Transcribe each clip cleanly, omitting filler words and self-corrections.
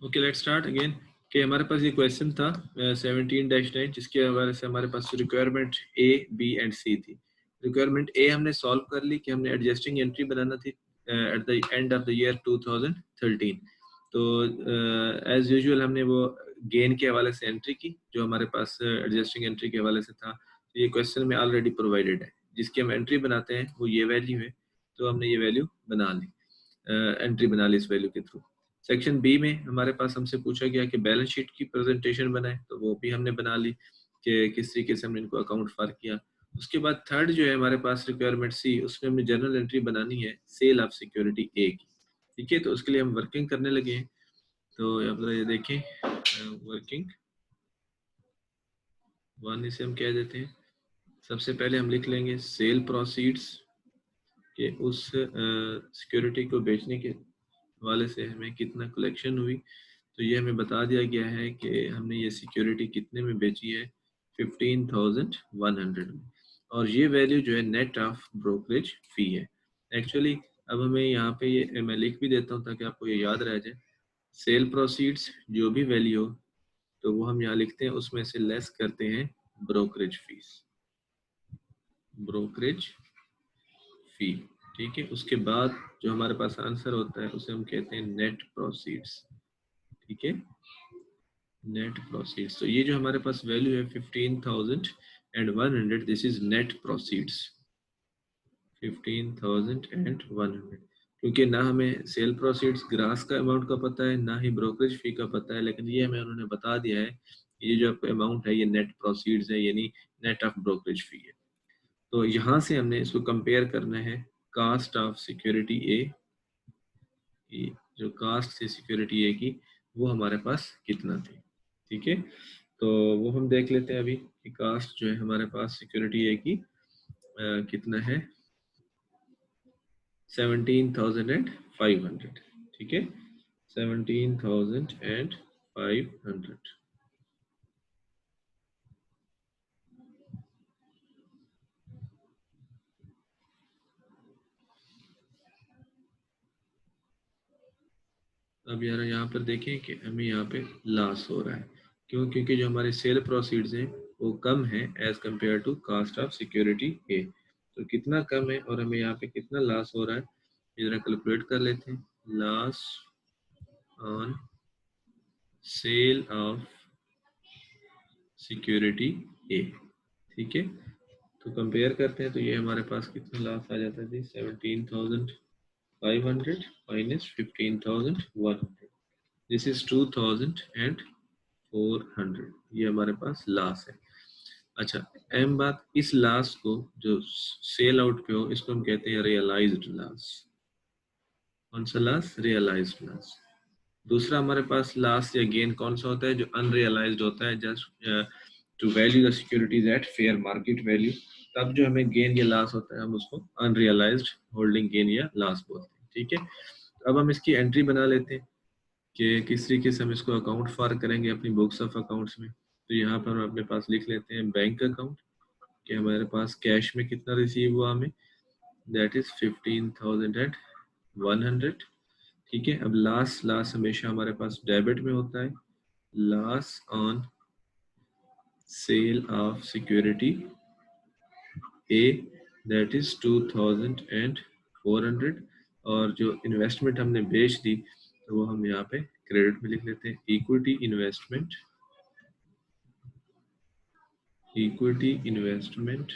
Okay, let's start again. कि हमारे पास ये क्वेश्चन था 17-9, जिसके हवाले से हमारे पास रिक्वायरमेंट ए, बी एंड सी थी। रिक्वायरमेंट ए हमने सॉल्व कर ली कि हमने एडजस्टिंग एंट्री बनाना थी at the end of the year 2013। तो एज यूजुअल हमने वो गेन के हवाले से एंट्री की जो हमारे पास एडजस्टिंग एंट्री के हवाले से था। तो ये क्वेश्चन में ऑलरेडी प्रोवाइडेड है, जिसकी हम एंट्री बनाते हैं वो ये वैल्यू है। तो हमने ये वैल्यू बना ली, एंट्री बना ली इस वैल्यू के थ्रू। सेक्शन बी में हमारे पास हमसे पूछा गया कि बैलेंस शीट की प्रेजेंटेशन बनाए, तो वो भी हमने बना ली कि किस तरीके से हमने इनको अकाउंट फॉर किया। उसके बाद थर्ड जो है हमारे पास रिक्वायरमेंट सी, उसमें हमने जनरल एंट्री बनानी है सेल ऑफ सिक्योरिटी ए की। ठीक है, तो उसके लिए हम वर्किंग करने लगे हैं। तो यहाँ पर ये देखें, वर्किंग वन इसे हम कह देते हैं। सबसे पहले हम लिख लेंगे सेल प्रोसीड्स के उस सिक्योरिटी को बेचने के वाले से हमें कितना कलेक्शन हुई। तो ये हमें बता दिया गया है कि हमने ये सिक्योरिटी कितने में बेची है, 15,100 में। और ये वैल्यू जो है नेट ऑफ ब्रोकरेज फी है एक्चुअली। अब हमें यहाँ पे ये मैं लिख भी देता हूँ ताकि आपको ये याद रह जाए। सेल प्रोसीड्स जो भी वैल्यू हो तो वो हम यहाँ लिखते हैं, उसमें से लेस करते हैं ब्रोकरेज फीस, ब्रोकरेज फी। ठीक है, उसके बाद जो हमारे पास आंसर होता है उसे हम कहते हैं नेट प्रोसीड्स। ठीक है, नेट प्रोसीड्स। तो ये जो हमारे पास वैल्यू है 15,100, दिस इज नेट प्रोसीड्स 15,100। क्योंकि ना हमें सेल प्रोसीड्स ग्रास का अमाउंट का पता है, ना ही ब्रोकरेज फी का पता है, लेकिन ये हमें उन्होंने बता दिया है ये जो अमाउंट है ये नेट प्रोसीड्स है, यानी नेट ऑफ ब्रोकरेज फी है। तो यहाँ से हमने इसको कंपेयर करना है कास्ट ऑफ सिक्योरिटी ए, जो कास्ट थी सिक्योरिटी ए की वो हमारे पास कितना थी। ठीक है, तो वो हम देख लेते हैं अभी कि कास्ट जो है हमारे पास सिक्योरिटी ए की कितना है, 17,500। ठीक है, 17,500। अब यार यहाँ पर देखें कि हमें यहाँ पे लॉस हो रहा है। क्यों? क्योंकि जो हमारे सेल प्रोसीड्स हैं वो कम है as compare to cost of security A. तो कितना कम है और हमें यहाँ पे कितना लॉस हो रहा है, जरा कैलकुलेट कर लेते हैं। Loss on sale of security A. ठीक है, तो कंपेयर करते हैं तो ये हमारे पास कितना लॉस आ जाता है जी, 17,500 माइनस 15,100, दिस इज 2,400। ये हमारे पास लॉस है। अच्छा, अहम बात, इस लॉस को जो सेल आउट पे हो इसको हम कहते हैं रियलाइज्ड लॉस। कौन सा लॉस? Realised loss. दूसरा हमारे पास लॉस या गेन कौन सा होता है, जो अनरियलाइज्ड होता है, just to value the securities at fair market value. तब जो हमें गेन या लॉस होता है हम उसको अनरियलाइज्ड होल्डिंग गेन या लॉस बोलते हैं। ठीक है, अब हम इसकी एंट्री बना लेते हैं कि किस तरीके से हम इसको अकाउंट फॉर करेंगे अपनी बुक्स ऑफ अकाउंट्स में। तो यहाँ पर हम अपने पास लिख लेते हैं बैंक अकाउंट कि हमारे पास कैश में कितना रिसीव हुआ हमें, दैट इज 15,100। ठीक है, अब लॉस हमेशा हमारे पास डेबिट में होता है। Loss on sale of security A, that is 2,400। और जो इन्वेस्टमेंट हमने बेच दी तो वो हम यहाँ पे क्रेडिट में लिख लेते हैं, equity investment, equity investment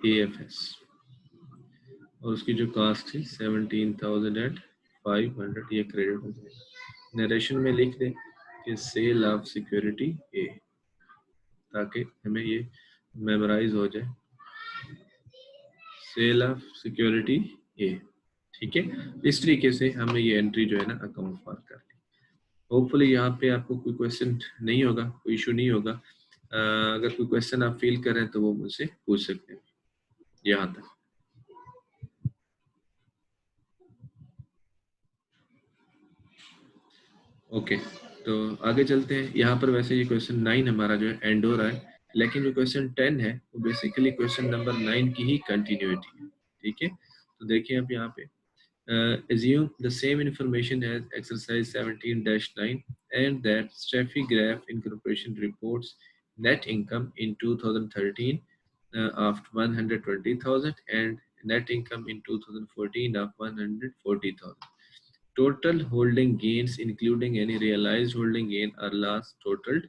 AFS। और उसकी जो कास्ट थी 17,500, ये क्रेडिट हो जाएगा। नरेशन में लिख दें कि सेल ऑफ सिक्योरिटी ए, ताकि हमें ये मेमोराइज हो जाए, सेल ऑफ सिक्योरिटी ए। ठीक है, इस तरीके से हमने ये एंट्री जो है ना अकाउंट फॉर कर ली। होपफुली यहाँ पे आपको कोई क्वेश्चन नहीं होगा, कोई इशू नहीं होगा। अगर कोई क्वेश्चन आप फील करें तो वो मुझसे पूछ सकते हैं यहाँ तक। ओके, तो आगे चलते हैं। यहाँ पर वैसे ये क्वेश्चन 9 हमारा जो है एंड हो रहा है, लेकिन जो क्वेश्चन 10 है वो बेसिकली क्वेश्चन नंबर 9 की ही कंटिन्यूटी है। ठीक है, तो देखिए अब यहाँ पे Assume the same information as exercise 17-9 and that Steffi Graf Incorporation reports net income in 2013 of 120,000 and net income in 2014 of 140,000. Total holding gains including any realized holding gain or loss totaled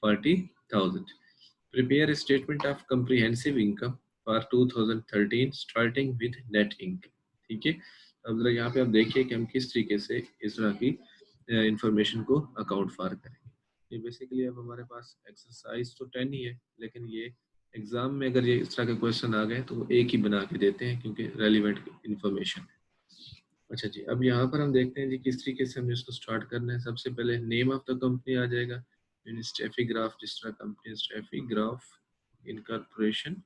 40,000. Prepare a statement of comprehensive income for 2013 starting with net income. ठीक है, अब जरा यहाँ पे आप देखिए कि हम किस तरीके से इस तरह की इंफॉर्मेशन को अकाउंट फॉर करेंगे। ये बेसिकली अब हमारे पास एक्सरसाइज तो 10 ही है, लेकिन ये एग्जाम में अगर ये इस तरह के क्वेश्चन आ गए तो वो एक ही बना के देते हैं क्योंकि रेलिवेंट इंफॉर्मेशन है। अच्छा जी, अब यहाँ पर हम देखते हैं जी किस तरीके से हमें इसको स्टार्ट करना है। सबसे पहले नेम ऑफ द कंपनी आ जाएगा, स्टेफी ग्राफ, जिस तरह company Steffi Graf incorporation,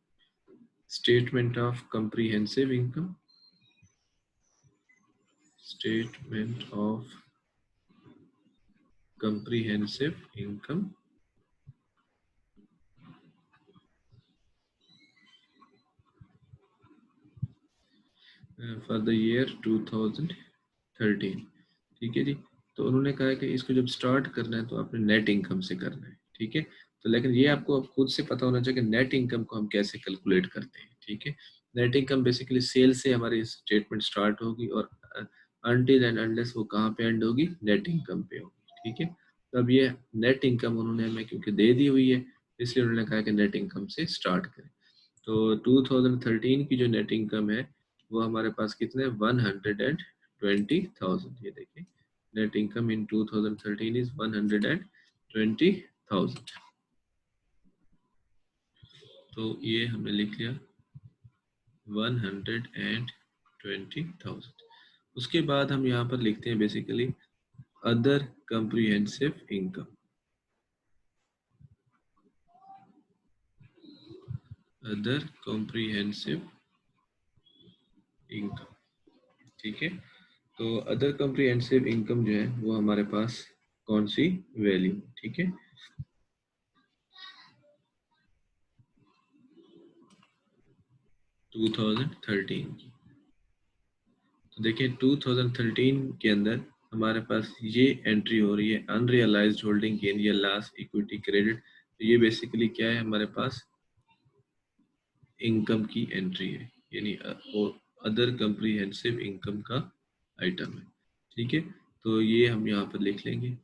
statement of comprehensive income, statement of comprehensive income for the year 2013। ठीक है जी, तो उन्होंने कहा है कि इसको जब स्टार्ट करना है तो आपने नेट इनकम से करना है। ठीक है, तो लेकिन ये आपको खुद से पता होना चाहिए कि नेट इनकम को हम कैसे कैलकुलेट करते हैं। ठीक है, नेट इनकम बेसिकली सेल से हमारी स्टेटमेंट स्टार्ट होगी और अनटिल एंड अनलेस वो कहाँ पे एंड होगी, नेट इनकम पे होगी। ठीक है, तो अब ये नेट इनकम उन्होंने हमें क्योंकि दे दी हुई है, इसलिए उन्होंने कहा कि नेट इनकम से स्टार्ट करें। तो 2013 की जो नेट इनकम है वो हमारे पास कितने, 120,000। ये देखिए, नेट इनकम इन 2013 इज 120,000। तो ये हमने लिख लिया 120,000। उसके बाद हम यहाँ पर लिखते हैं basically other comprehensive income, other comprehensive income. ठीक है, तो अदर कॉम्प्रिहेंसिव इनकम जो है वो हमारे पास कौन सी वैल्यू, ठीक है, 2013 की। तो देखिए 2013 के अंदर हमारे पास ये एंट्री हो रही है अनरियलाइज्ड होल्डिंग गेन या लॉस इक्विटी क्रेडिट। तो ये बेसिकली क्या है, हमारे पास इनकम की एंट्री है, यानी अदर कॉम्प्रिहेंसिव इनकम का आइटम है। ठीक है, तो ये हम यहाँ पर लिख लेंगे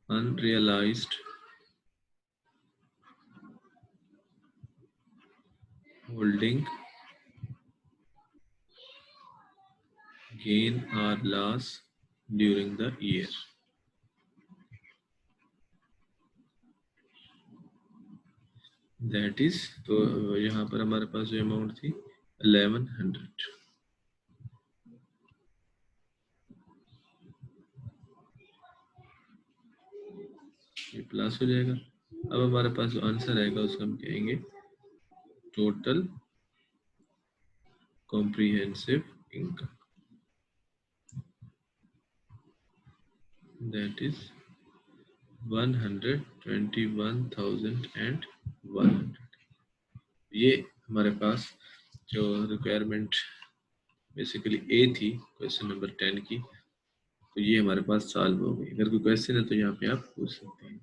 unrealised holding gain or loss during the year। That is, तो यहाँ पर हमारे पास जो अमाउंट थी 1100। ये प्लस हो जाएगा। अब हमारे पास जो आंसर आएगा उसको हम कहेंगे total comprehensive income, that is 121,100। ये हमारे पास जो रिक्वायरमेंट बेसिकली ए थी क्वेश्चन नंबर 10 की, तो ये हमारे पास सॉल्व हो गई। अगर कोई क्वेश्चन है तो यहाँ पे आप पूछ सकते हैं।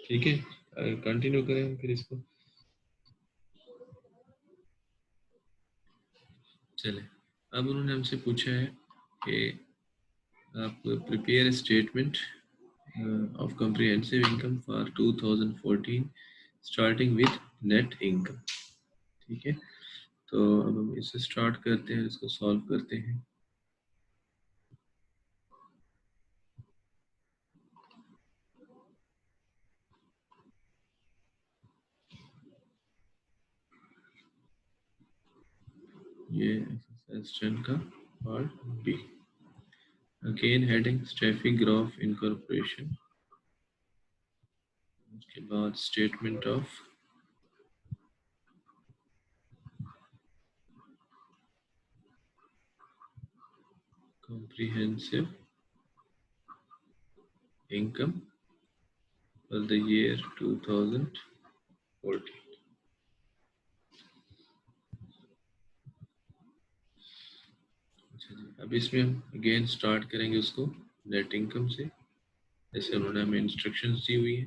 ठीक है, कंटिन्यू करें हम फिर इसको। चले, अब उन्होंने हमसे पूछा है कि आप prepare statement of comprehensive income for 2014 starting with net income. ठीक है, तो अब हम इसे स्टार्ट करते हैं, इसको सॉल्व करते हैं। ये एक्सरसाइज 10 का part B. Again heading Steffi Graf incorporation, उसके बाद statement of comprehensive income for the year 2014। अच्छा जी, अब इसमें हम अगेन स्टार्ट करेंगे उसको नेट इनकम से, जैसे उन्होंने हमें इंस्ट्रक्शंस दी हुई है।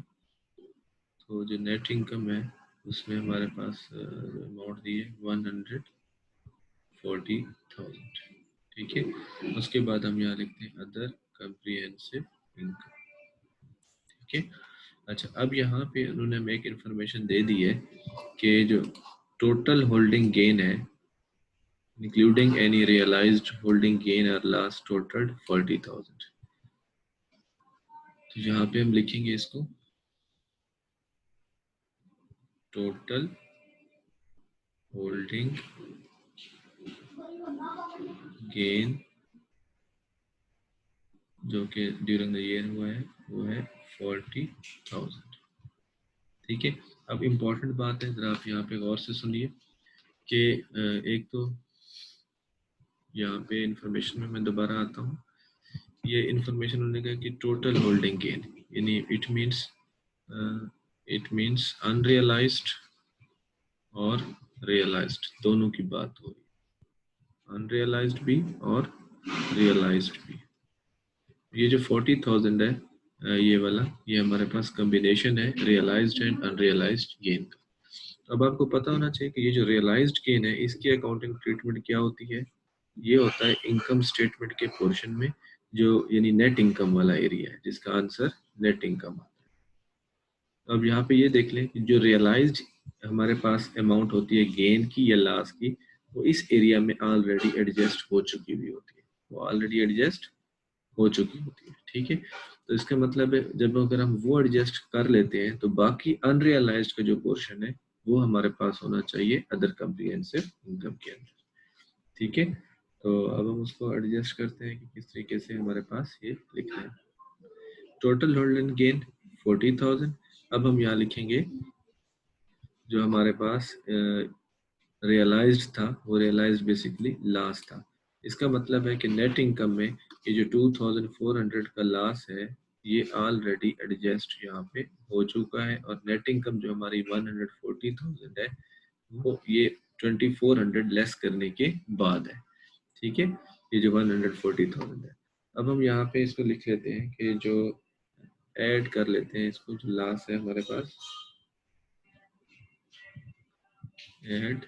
तो जो नेट इनकम है उसमें हमारे पास अमाउंट दी है 140,000। ठीक है, उसके बाद हम यहाँ लिखते हैं अदर कम्प्रीहेंसिव इनकम। ठीक है, अच्छा अब यहाँ पे उन्होंने हमें एक इंफॉर्मेशन दे दी है कि जो टोटल होल्डिंग गेन है including any realised holding gain और लॉस टोटल 40,000। तो यहाँ पे हम लिखेंगे इसको टोटल होल्डिंग गेन जो कि ड्यूरिंग द ईयर हुआ है वो है 40,000। ठीक है, अब इम्पोर्टेंट बात है, जरा आप यहाँ पे गौर से सुनिए कि एक तो यहाँ पे इंफॉर्मेशन में मैं दोबारा आता हूँ। ये इंफॉर्मेशन उन्होंने कहा कि टोटल होल्डिंग गेन, यानी इट मीन्स अनरियलाइज्ड और रियलाइज्ड दोनों की बात हो रही है, अनरियलाइज्ड भी और रियलाइज्ड भी। ये जो 40,000 है ये वाला, ये हमारे पास कॉम्बिनेशन है रियलाइज्ड एंड अनरियलाइज्ड गेन का। अब आपको पता होना चाहिए कि ये जो रियलाइज्ड गेन है इसकी अकाउंटिंग ट्रीटमेंट क्या होती है। ये होता है इनकम स्टेटमेंट के पोर्शन में, जो यानी नेट इनकम वाला एरिया है, जिसका आंसर नेट इनकम आता है। अब यहाँ पे ये देख लें कि जो रियलाइज्ड हमारे पास अमाउंट होती है गेन की या लॉस की, वो इस एरिया में ऑलरेडी एडजस्ट हो चुकी हुई होती है, वो ऑलरेडी एडजस्ट हो चुकी होती है। ठीक है, तो इसका मतलब है जब अगर हम वो एडजस्ट कर लेते हैं तो बाकी अनरियलाइज्ड का जो पोर्शन है वो हमारे पास होना चाहिए अदर कम्प्रीहेंसिव इनकम के अंदर। ठीक है, तो अब हम उसको एडजस्ट करते हैं कि किस तरीके से हमारे पास ये लिखना है। Total holding gain 40,000। अब हम यहाँ लिखेंगे जो हमारे पास रियलाइज्ड था वो रियलाइज्ड बेसिकली लॉस था। इसका मतलब है कि नेट इनकम में ये जो 2,400 का लॉस है ये ऑलरेडी एडजस्ट यहाँ पे हो चुका है, और नेट इनकम जो हमारी 140,000 है वो ये 2,400 लेस करने के बाद है। ठीक है, ये जो 140,000 है। अब हम यहाँ पे इसको लिख लेते हैं कि जो ऐड कर लेते हैं इसको, जो लॉस है हमारे पास ऐड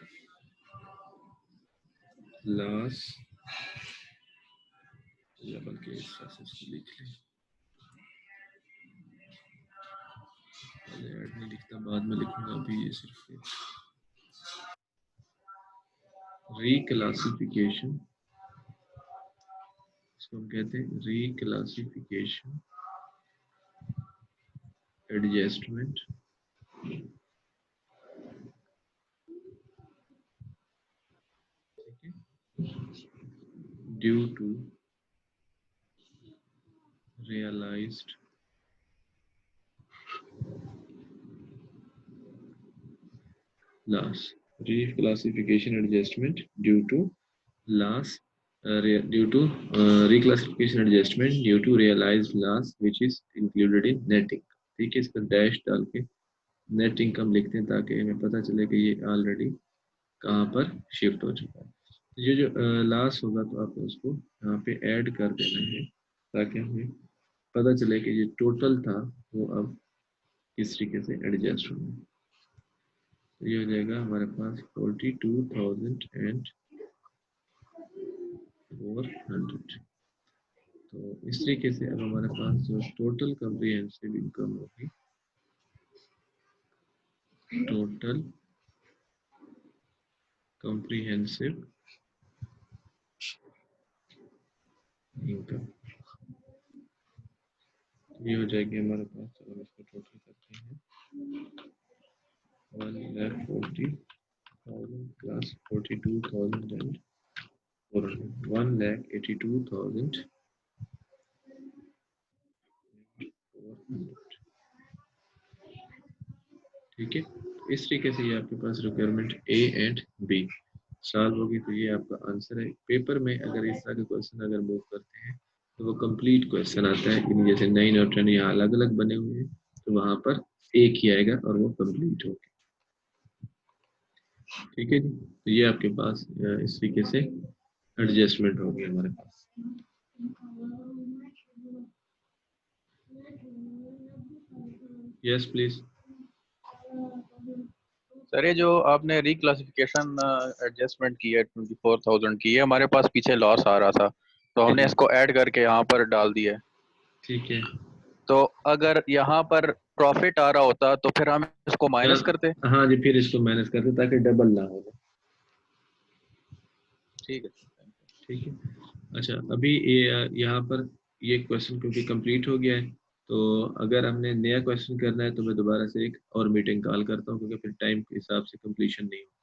लॉस, या बल्कि इस तरह से इसको लिख लें, पहले ऐड नहीं लिखता बाद में लिखूंगा, अभी ये सिर्फ रिक्लासिफिकेशन, इसको हम कहते हैं reclassification adjustment due to realised loss, reclassification adjustment due to loss, due to reclassification adjustment due to realized loss which is included in net income। ठीक है, इसका डैश डाल के नेट इनकम लिखते हैं ताकि हमें पता चले कि ये ऑलरेडी कहाँ पर शिफ्ट हो चुका है। तो ये जो लॉस होगा तो आपको उसको यहाँ पे ऐड कर देना है ताकि हमें पता चले कि ये टोटल था वो अब किस तरीके से एडजस्ट होगा। तो ये हो जाएगा हमारे पास 42,400। तो इस तरीके से अब हमारे पास जो टोटल कम्प्रीहेंसिव इनकम होगी, टोटल कम्प्रीहेंसिव इनकम ये हो जाएगी हमारे पास। चलो इसको टोटल करते हैं, 1,40,000 प्लस 42,000 एंड 1,82,400। ठीक है, इस तरीके से ये आपके पास requirement A and B solve होगी तो ये आपका आंसर है। पेपर में अगर इस तरह के क्वेश्चन अगर मूव करते हैं तो वो कंप्लीट क्वेश्चन आता है, यानी जैसे 9 और 10 यहाँ अलग अलग बने हुए हैं तो वहां पर एक ही आएगा और वो कंप्लीट होगी। ठीक है जी, तो ये आपके पास इस तरीके से एडजस्टमेंट होगी हमारे पास। Yes please. सर ये जो आपने रिक्लासिफिकेशन एडजस्टमेंट की है 24,000 की, है हमारे पास पीछे लॉस आ रहा था तो हमने इसको ऐड करके यहाँ पर डाल दिया है। ठीक है। तो अगर यहाँ पर प्रॉफिट आ रहा होता तो फिर हम इसको माइनस करते। हाँ जी, फिर इसको मैनेज करते ताकि डबल ना हो। ठीक है। ठीक है। अच्छा, अभी ये यहाँ पर ये क्वेश्चन क्योंकि कंप्लीट हो गया है, तो अगर हमने नया क्वेश्चन करना है तो मैं दोबारा से एक और मीटिंग कॉल करता हूँ क्योंकि फिर टाइम के हिसाब से कंप्लीशन नहीं होगा।